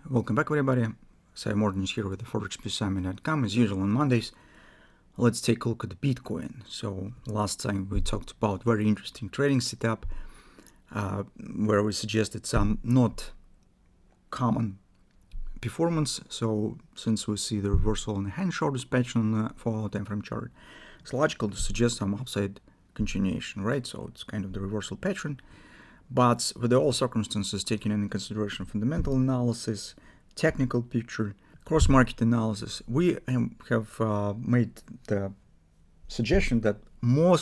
Welcome back, everybody. Sive Morten is here with the Forex Peace Army.com as usual on Mondays. Let's take a look at the Bitcoin. So last time we talked about very interesting trading setup where we suggested some not common performance. So since we see the reversal in the hand shortest patch on the 4-hour time frame chart, it's logical to suggest some upside continuation, right? So it's kind of the reversal pattern. But with all circumstances taken into consideration, fundamental analysis, technical picture, cross-market analysis, we have made the suggestion that more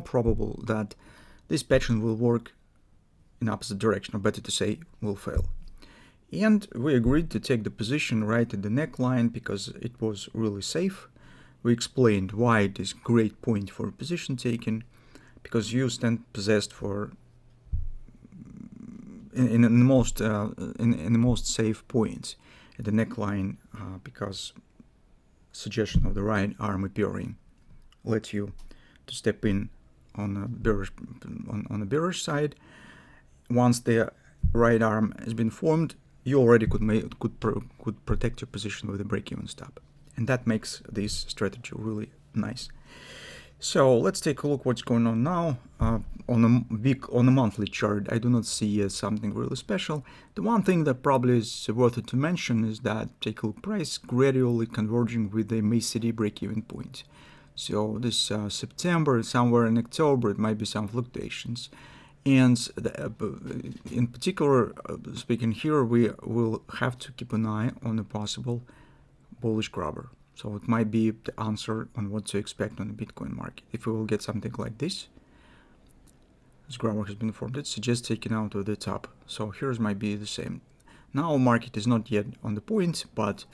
probable that this pattern will work in opposite direction, or better to say, will fail. And we agreed to take the position right at the neckline because it was really safe. We explained why it is a great point for position taking, because you stand possessed for in the most safe points at the neckline, because suggestion of the right arm appearing lets you to step in on the bearish side. Once the right arm has been formed, you already could protect your position with a break-even stop, and that makes this strategy really nice. So let's take a look what's going on now. On a monthly chart, I do not see something really special. The one thing that probably is worth it to mention is that take a look, price gradually converging with the MACD break-even point. So this September, somewhere in October, it might be some fluctuations. And in particular, speaking here, we will have to keep an eye on a possible bullish grabber. So it might be the answer on what to expect on the Bitcoin market. If we will get something like this grabber has been formed, it suggests taking out of the top. So here's might be the same. Now market is not yet on the point, but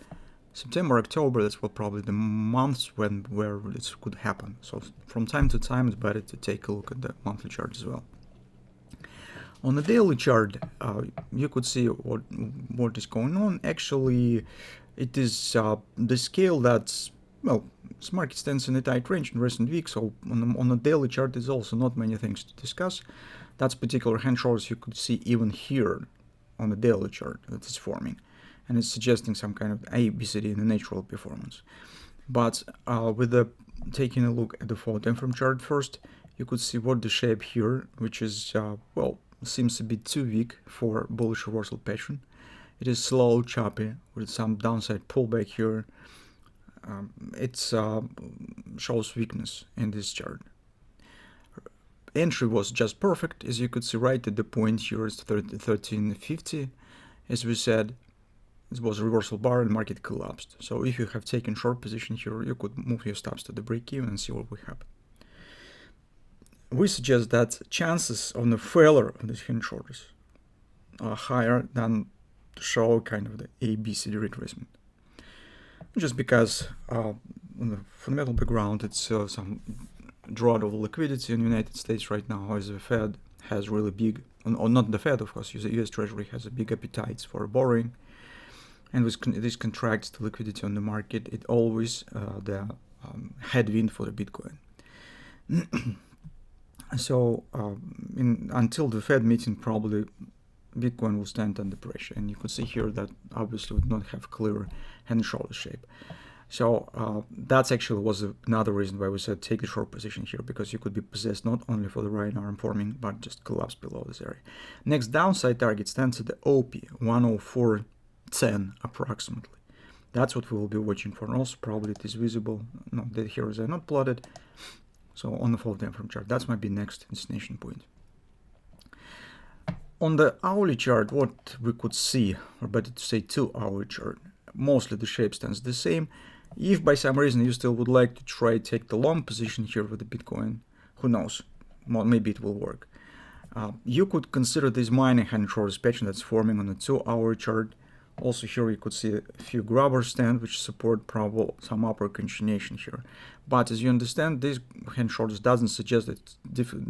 September, October, that's probably the months where this could happen. So from time to time, it's better to take a look at the monthly chart as well. On the daily chart, you could see what is going on. Actually, it is the scale that's, well, this market stands in a tight range in recent weeks, so on the daily chart there's also not many things to discuss. That's particular hand shorts you could see even here on the daily chart that is forming, and it's suggesting some kind of ABCD in the natural performance. But with the taking a look at the 4-hour time frame chart first, you could see what the shape here, which is, well, seems a bit too weak for bullish reversal pattern. It is slow, choppy, with some downside pullback here. It shows weakness in this chart. Entry was just perfect, as you could see right at the point here is 1350. As we said, it was a reversal bar and market collapsed. So if you have taken short position here, you could move your stops to the break-even and see what will happen. We suggest that chances on the failure of these hand shorts are higher than to show kind of the ABCD retracement. Just because on the fundamental background, it's some drought of liquidity in the United States right now, as the Fed has really big, or not the Fed, of course, the US Treasury has a big appetite for borrowing, and with this contracts the liquidity on the market, it always the headwind for the Bitcoin. So until the Fed meeting, probably Bitcoin will stand under pressure, and you could see here that obviously would not have clear hand and shoulder shape. So that's actually was another reason why we said take a short position here, because you could be possessed not only for the right arm forming, but just collapse below this area. Next downside target stands at the OP 104.10 approximately. That's what we will be watching for. And also probably it is visible. No, the heroes are not plotted. So on the 4-hour time frame chart, that might be next destination point. On the hourly chart, what we could see, or better to say 2-hour chart, mostly the shape stands the same. If by some reason you still would like to try take the long position here with the Bitcoin, who knows, well, maybe it will work. You could consider this minor hand short pattern that's forming on the 2-hour chart. Also here you could see a few grabbers stand which support probable some upper continuation here. But as you understand, this hand shorts doesn't suggest that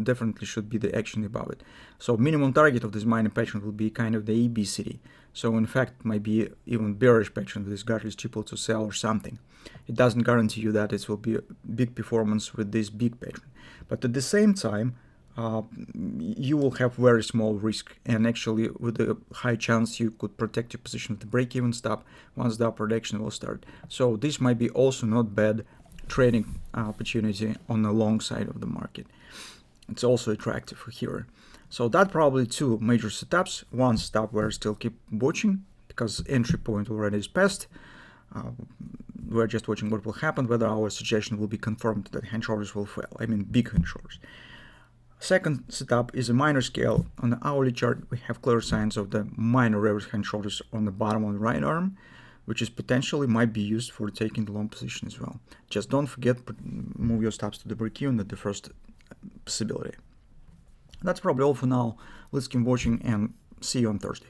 definitely should be the action above it. So minimum target of this minor pattern will be kind of the ABCD. So in fact might be even bearish pattern with this gutless triple to sell or something. It doesn't guarantee you that it will be a big performance with this big pattern. But at the same time, you will have very small risk, and actually with a high chance you could protect your position with the break-even stop once the upward action will start. So this might be also not bad trading opportunity on the long side of the market. It's also attractive here. So that probably two major setups. One stop where I still keep watching because entry point already is passed. We're just watching what will happen, whether our suggestion will be confirmed that hand shoulders will fail. I mean big hand shoulders. Second setup is a minor scale. On the hourly chart, we have clear signs of the minor reverse hand shoulders on the bottom of the right arm, which is potentially might be used for taking the long position as well. Just don't forget, move your stops to the break-even at the first possibility. That's probably all for now. Let's keep watching and see you on Thursday.